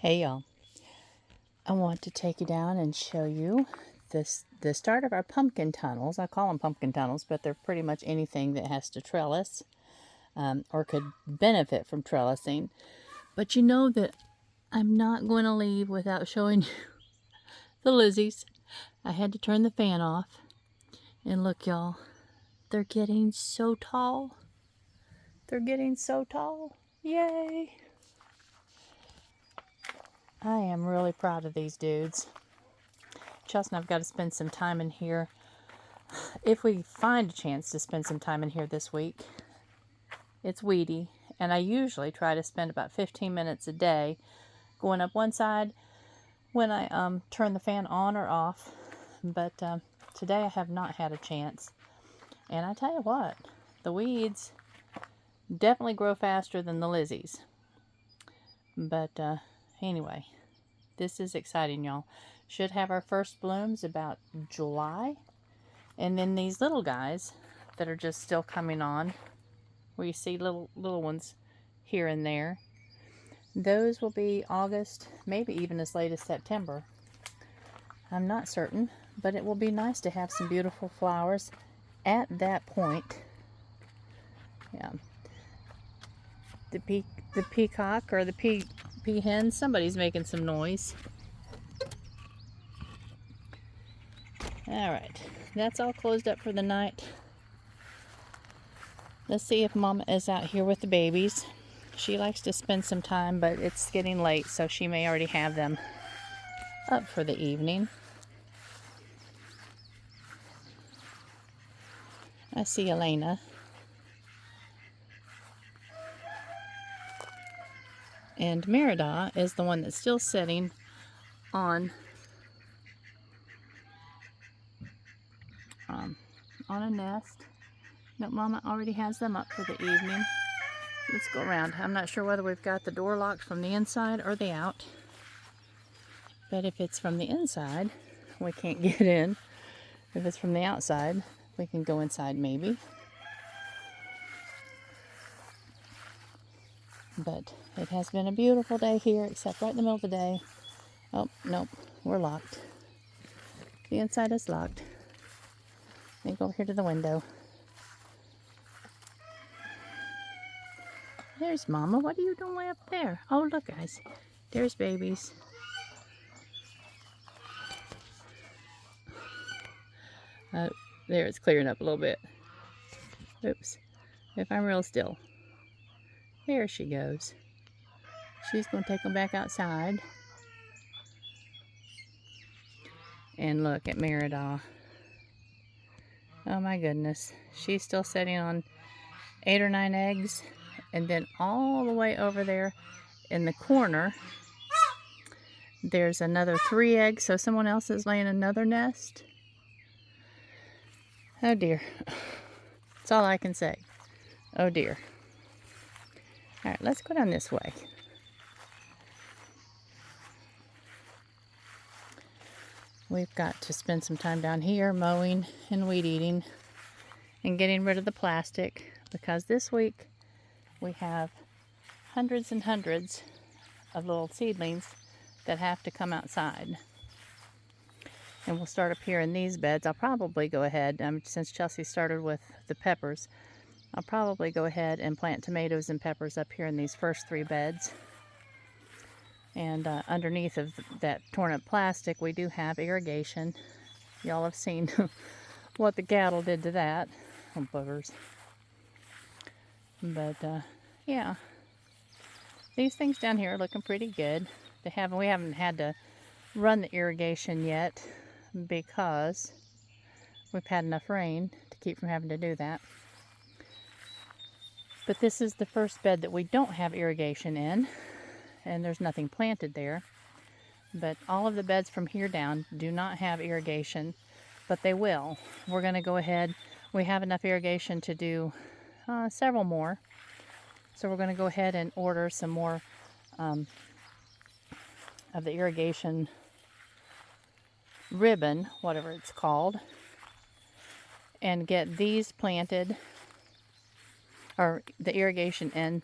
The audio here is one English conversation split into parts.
Hey y'all, I want to take you down and show you the start of our pumpkin tunnels. I call them pumpkin tunnels, but they're pretty much anything that has to trellis or could benefit from trellising. But you know that I'm not going to leave without showing you the Lizzies. I had to turn the fan off. And look y'all, they're getting so tall. They're getting so tall. Yay! I am really proud of these dudes. Chelsea and I've got to spend some time in here. If we find a chance to spend some time in here this week, it's weedy, and I usually try to spend about 15 minutes a day going up one side when I turn the fan on or off, but today I have not had a chance. And I tell you what, the weeds definitely grow faster than the Lizzies. But anyway, this is exciting, y'all. Should have our first blooms about July. And then these little guys that are just still coming on, where you see little ones here and there, those will be August, maybe even as late as September. I'm not certain, but it will be nice to have some beautiful flowers at that point. Yeah. The peacock or the peahen, somebody's making some noise. Alright, that's all closed up for the night. Let's see if Mama is out here with the babies. She likes to spend some time, but it's getting late, so she may already have them up for the evening. I see Elena. And Merida is the one that's still sitting on a nest. No, Mama already has them up for the evening. Let's go around. I'm not sure whether we've got the door locked from the inside or the out. But if it's from the inside, we can't get in. If it's from the outside, we can go inside maybe. But it has been a beautiful day here, except right in the middle of the day. Oh, nope, we're locked. The inside is locked. Let me go over here to the window. There's Mama. What are you doing way up there? Oh, look, guys. There's babies. There, it's clearing up a little bit. Oops. If I'm real still. There she goes. She's going to take them back outside. And look at Merida. Oh my goodness. She's still sitting on 8 or 9 eggs. And then all the way over there in the corner, there's another 3 eggs. So someone else is laying another nest. Oh dear. That's all I can say. Oh dear. Alright, let's go down this way. We've got to spend some time down here mowing and weed eating and getting rid of the plastic, because this week we have hundreds and hundreds of little seedlings that have to come outside. And we'll start up here in these beds. I'll probably go ahead, since Chelsea started with the peppers, I'll probably go ahead and plant tomatoes and peppers up here in these first 3 beds. And underneath of that torn up plastic, we do have irrigation. Y'all have seen what the cattle did to that. Oh, buggers. But yeah, these things down here are looking pretty good. We haven't had to run the irrigation yet because we've had enough rain to keep from having to do that. But this is the first bed that we don't have irrigation in, and there's nothing planted there. But all of the beds from here down do not have irrigation, but they will. We're going to go ahead. We have enough irrigation to do several more. So we're going to go ahead and order some more of the irrigation ribbon, whatever it's called, and get these planted, or the irrigation in,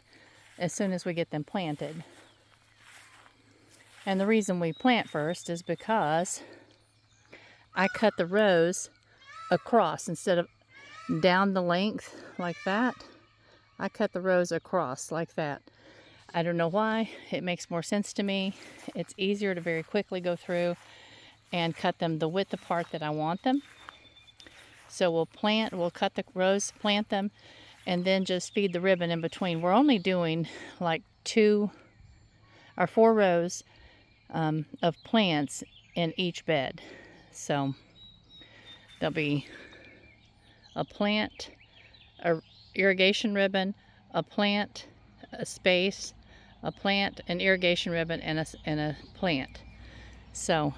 as soon as we get them planted. And the reason we plant first is because I cut the rows across instead of down the length like that. I cut the rows across like that. I don't know why. It makes more sense to me. It's easier to very quickly go through and cut them the width apart that I want them. So we'll cut the rows, plant them, and then just feed the ribbon in between. We're only doing like 2 or 4 rows of plants in each bed. So there'll be a plant, a irrigation ribbon, a plant, a space, a plant, an irrigation ribbon, and a plant. So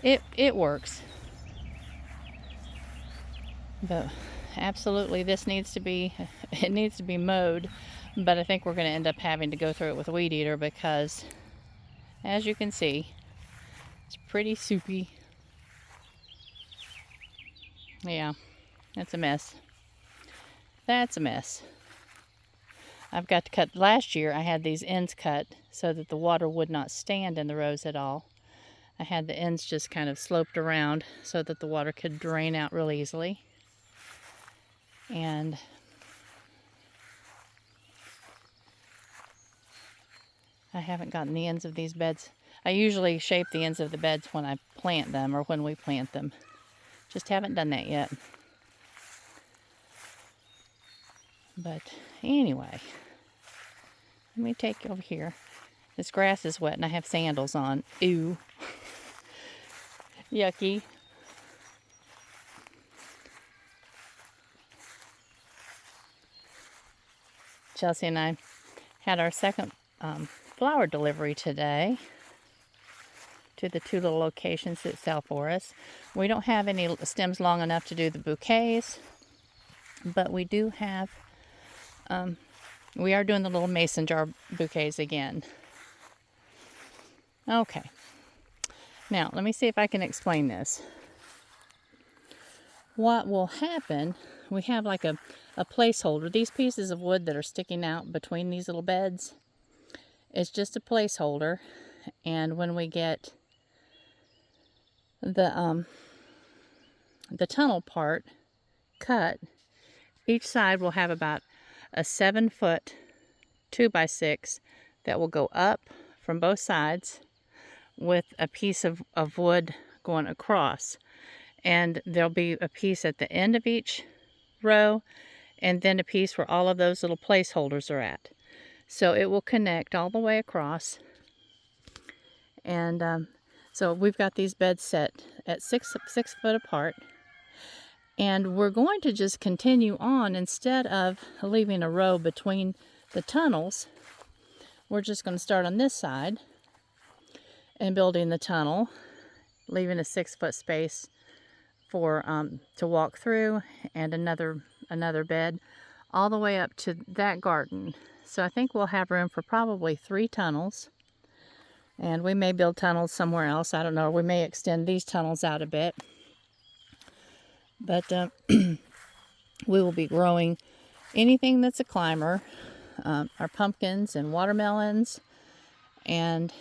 it works. But absolutely, this needs to be mowed. But I think we're going to end up having to go through it with a weed eater because, as you can see, it's pretty soupy. Yeah, that's a mess. That's a mess. I've got to cut. Last year I had these ends cut so that the water would not stand in the rows at all. I had the ends just kind of sloped around so that the water could drain out real easily. And I haven't gotten the ends of these beds. I usually shape the ends of the beds when I plant them or when we plant them. Just haven't done that yet. But anyway, let me take you over here. This grass is wet and I have sandals on. Ew. Yucky. Chelsea and I had our second flower delivery today to the 2 little locations that sell for us. We don't have any stems long enough to do the bouquets, but we do have, we are doing the little mason jar bouquets again. Okay. Now, let me see if I can explain this. What will happen, we have like a placeholder. These pieces of wood that are sticking out between these little beds, it's just a placeholder. And when we get the tunnel part cut, each side will have about a 7-foot 2x6 that will go up from both sides with a piece of wood going across. And there'll be a piece at the end of each row and then a piece where all of those little placeholders are at. So it will connect all the way across. And so we've got these beds set at 6 foot apart. And we're going to just continue on. Instead of leaving a row between the tunnels, we're just going to start on this side and building the tunnel, leaving a 6-foot space for to walk through, and another bed all the way up to that garden. So I think we'll have room for probably 3 tunnels, and we may build tunnels somewhere else. I don't know. We may extend these tunnels out a bit, but we will be growing anything that's a climber, our pumpkins and watermelons, and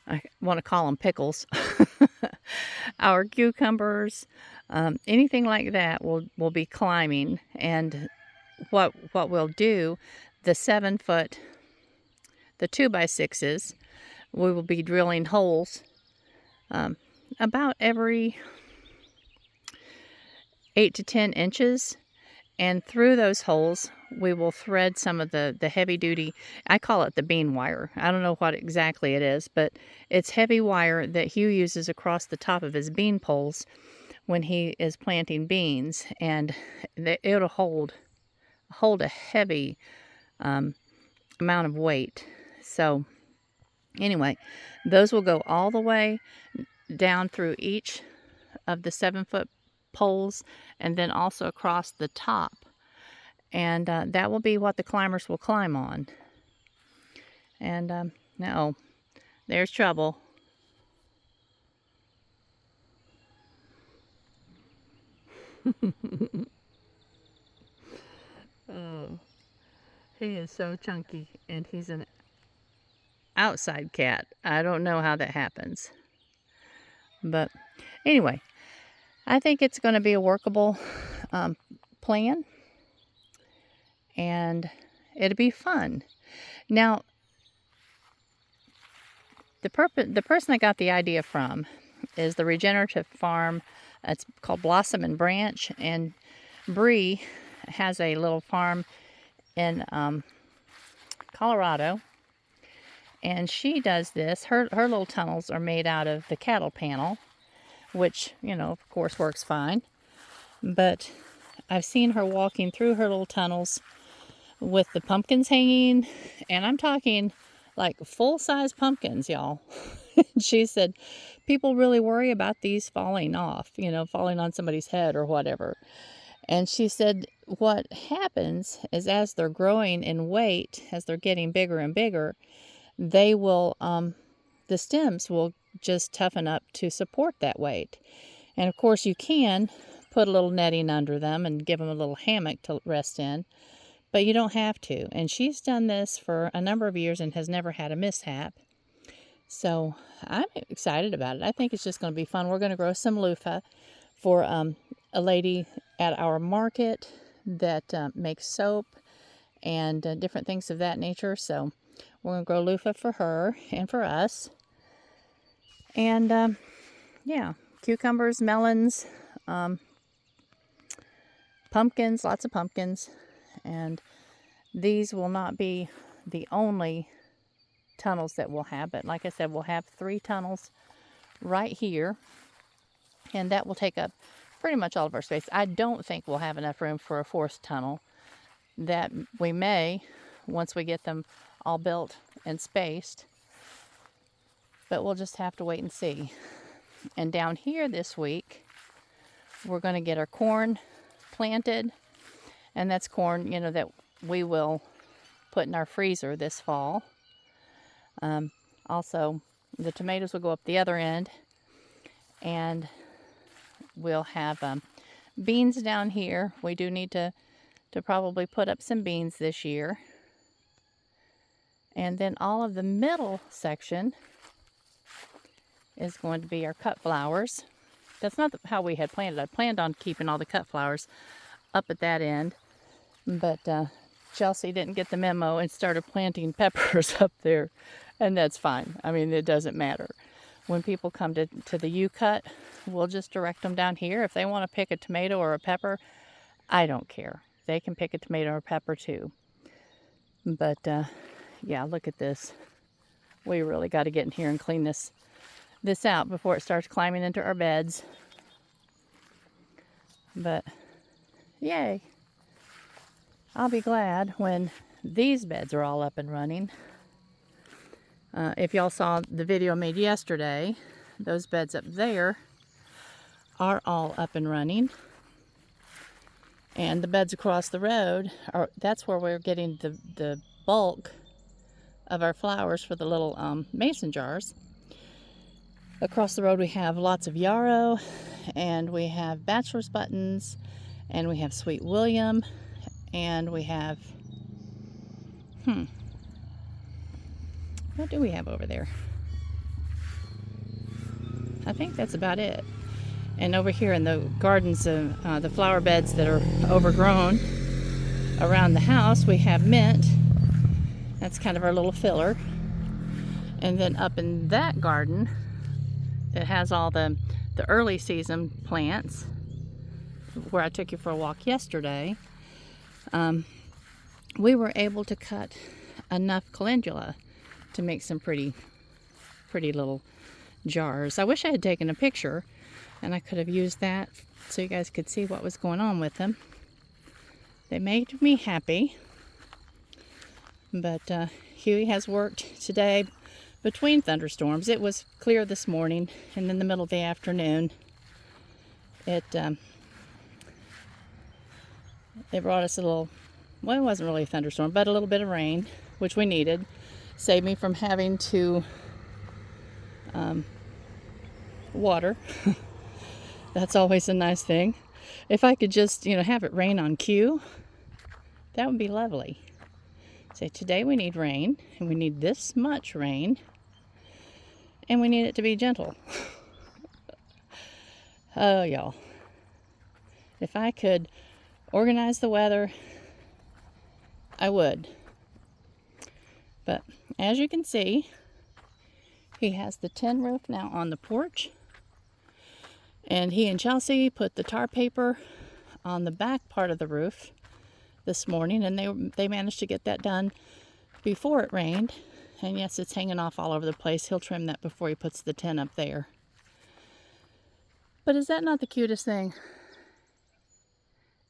I want to call them pickles. Our cucumbers, anything like that will be climbing. And what we'll do, the 7-foot, the 2x6s, we will be drilling holes about every 8 to 10 inches. And through those holes, we will thread some of the heavy duty, I call it the bean wire. I don't know what exactly it is, but it's heavy wire that Hugh uses across the top of his bean poles when he is planting beans. And it'll hold a heavy amount of weight. So anyway, those will go all the way down through each of the 7-foot poles and then also across the top. And that will be what the climbers will climb on. And no, there's trouble. Oh, he is so chunky, and he's an outside cat. I don't know how that happens. But anyway, I think it's going to be a workable plan. And it'll be fun. Now, the person I got the idea from is the regenerative farm. It's called Blossom and Branch, and Bree has a little farm in Colorado, and she does this. Her little tunnels are made out of the cattle panel, which, you know, of course works fine. But I've seen her walking through her little tunnels with the pumpkins hanging, and I'm talking like full-size pumpkins, y'all. She said people really worry about these falling off, you know, falling on somebody's head or whatever. And she said what happens is as they're growing in weight, as they're getting bigger and bigger, they will, the stems will just toughen up to support that weight. And of course you can put a little netting under them and give them a little hammock to rest in, but you don't have to. And she's done this for a number of years and has never had a mishap. So I'm excited about it. I think it's just going to be fun. We're going to grow some loofah for a lady at our market that makes soap and different things of that nature. So we're going to grow loofah for her and for us. And yeah, cucumbers, melons, pumpkins, lots of pumpkins. And these will not be the only tunnels that we'll have, but like I said, we'll have 3 tunnels right here, and that will take up pretty much all of our space. I don't think we'll have enough room for a 4th tunnel. That we may, once we get them all built and spaced, but we'll just have to wait and see. And down here this week, we're going to get our corn planted, and that's corn, you know, that we will put in our freezer this fall. Also, the tomatoes will go up the other end, and we'll have beans down here. We do need to probably put up some beans this year. And then all of the middle section is going to be our cut flowers. That's not how we had planned it. I planned on keeping all the cut flowers up at that end, but Chelsea didn't get the memo and started planting peppers up there, and that's fine. I mean, it doesn't matter. When people come to the U-cut, we'll just direct them down here. If they want to pick a tomato or a pepper, I don't care. They can pick a tomato or pepper too. But yeah, look at this. We really got to get in here and clean this out before it starts climbing into our beds. But yay. I'll be glad when these beds are all up and running. If y'all saw the video made yesterday, those beds up there are all up and running. And the beds across the road, that's where we're getting the bulk of our flowers for the little mason jars. Across the road we have lots of yarrow, and we have bachelor's buttons, and we have Sweet William, and we have, what do we have over there? I think that's about it. And over here in the gardens, the flower beds that are overgrown around the house, we have mint. That's kind of our little filler. And then up in that garden, it has all the early season plants, where I took you for a walk yesterday. We were able to cut enough calendula to make some pretty little jars. I wish I had taken a picture and I could have used that so you guys could see what was going on with them. They made me happy. But Huey has worked today between thunderstorms. It was clear this morning, and in the middle of the afternoon, it brought us a little, well, it wasn't really a thunderstorm, but a little bit of rain, which we needed. Saved me from having to water. That's always a nice thing. If I could just, have it rain on cue, that would be lovely. Say, today we need rain, and we need this much rain, and we need it to be gentle. Oh, y'all. If I could organize the weather, I would. But as you can see, he has the tin roof now on the porch. And he and Chelsea put the tar paper on the back part of the roof this morning, and they managed to get that done before it rained. And yes, it's hanging off all over the place. He'll trim that before he puts the tin up there. But is that not the cutest thing?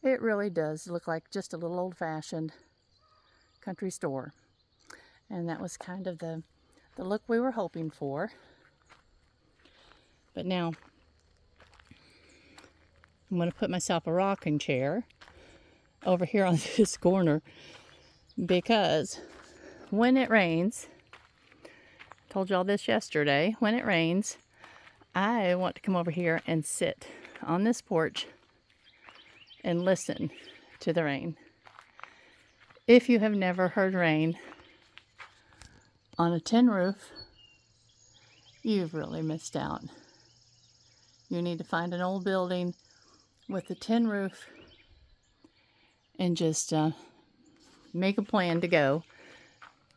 It really does look like just a little old-fashioned country store. And that was kind of the look we were hoping for. But now I'm going to put myself a rocking chair over here on this corner, because when it rains, I told y'all this yesterday, when it rains, I want to come over here and sit on this porch and listen to the rain. If you have never heard rain on a tin roof, you've really missed out. You need to find an old building with a tin roof and just make a plan to go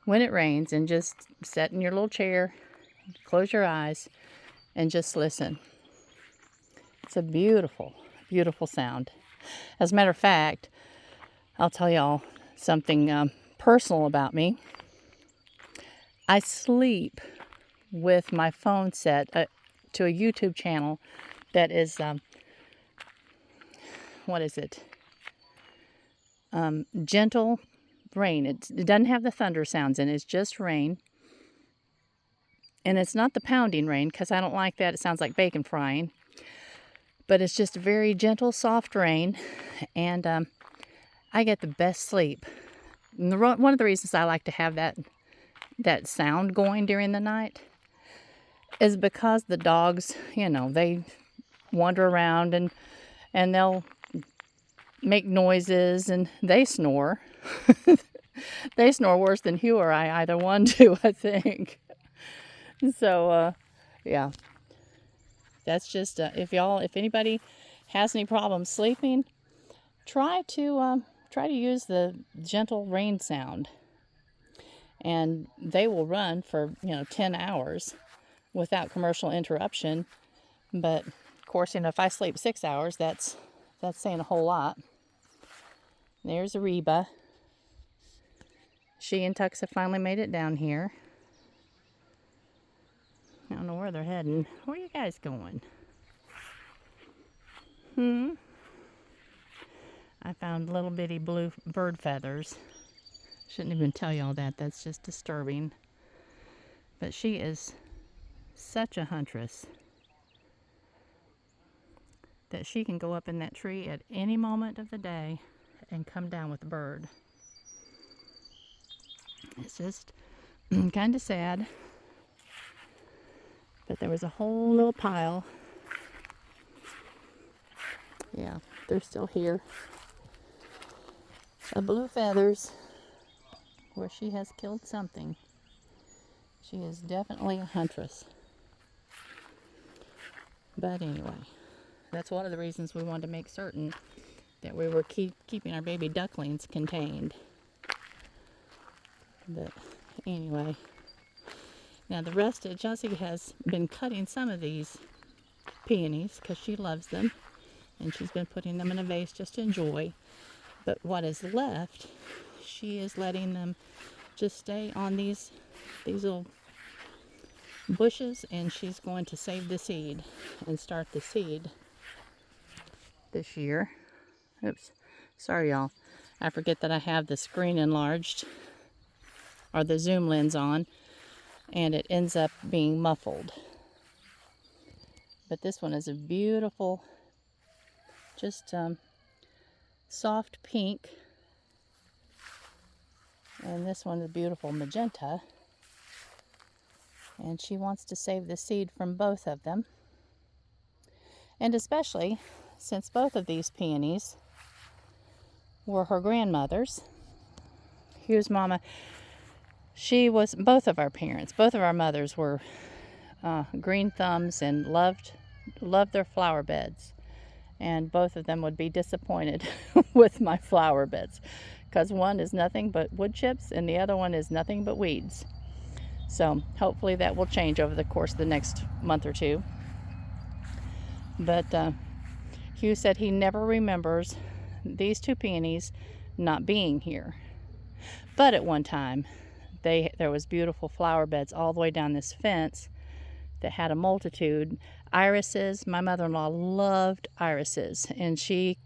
when it rains, and just sit in your little chair, close your eyes, and just listen. It's a beautiful, beautiful sound. As a matter of fact, I'll tell y'all something personal about me. I sleep with my phone set to a YouTube channel that is, what is it? Gentle rain. It doesn't have the thunder sounds in it. It's just rain. And it's not the pounding rain, because I don't like that. It sounds like bacon frying. But it's just very gentle, soft rain. And I get the best sleep. And one of the reasons I like to have that sound going during the night is because the dogs, they wander around and they'll make noises, and they snore. They snore worse than Hugh or I either one do, I think. So, yeah. That's just, if anybody has any problems sleeping, try to use the gentle rain sound. And they will run for, 10 hours without commercial interruption. But, of course, if I sleep 6 hours, that's saying a whole lot. There's Reba. She and Tux have finally made it down here. I don't know where they're heading. Where are you guys going? I found little bitty blue bird feathers. Shouldn't even tell you all that. That's just disturbing. But she is such a huntress that she can go up in that tree at any moment of the day and come down with a bird. It's just kind of sad. But there was a whole little pile. Yeah, they're still here. Of blue feathers, where she has killed something. She is definitely a huntress. But anyway, that's one of the reasons we wanted to make certain that we were keeping our baby ducklings contained. But anyway, now the rest of Jessie has been cutting some of these peonies because she loves them, and she's been putting them in a vase just to enjoy. But what is left, she is letting them just stay on these little bushes, and she's going to save the seed and start the seed this year. Oops, sorry y'all. I forget that I have the screen enlarged, or the zoom lens on, and it ends up being muffled. But this one is a beautiful, just soft pink, and this one is a beautiful magenta. And she wants to save the seed from both of them. And especially since both of these peonies were her grandmother's. Hugh's mama, she was, both of our parents, both of our mothers were green thumbs and loved their flower beds. And both of them would be disappointed with my flower beds, because one is nothing but wood chips and the other one is nothing but weeds. So hopefully that will change over the course of the next month or two. But Hugh said he never remembers these two peonies not being here. But at one time, there was beautiful flower beds all the way down this fence that had a multitude. Irises, my mother-in-law loved irises, and she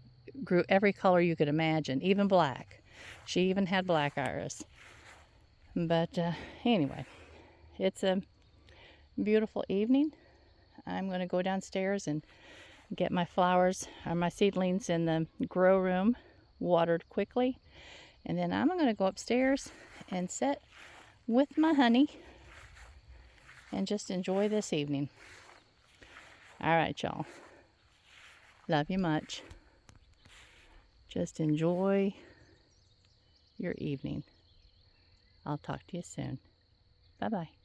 grew every color you could imagine, even black. She even had black iris. But anyway, it's a beautiful evening. I'm going to go downstairs and get my flowers or my seedlings in the grow room watered quickly, and then I'm going to go upstairs and sit with my honey and just enjoy this evening. All right, y'all. Love you much. Just enjoy your evening. I'll talk to you soon. Bye-bye.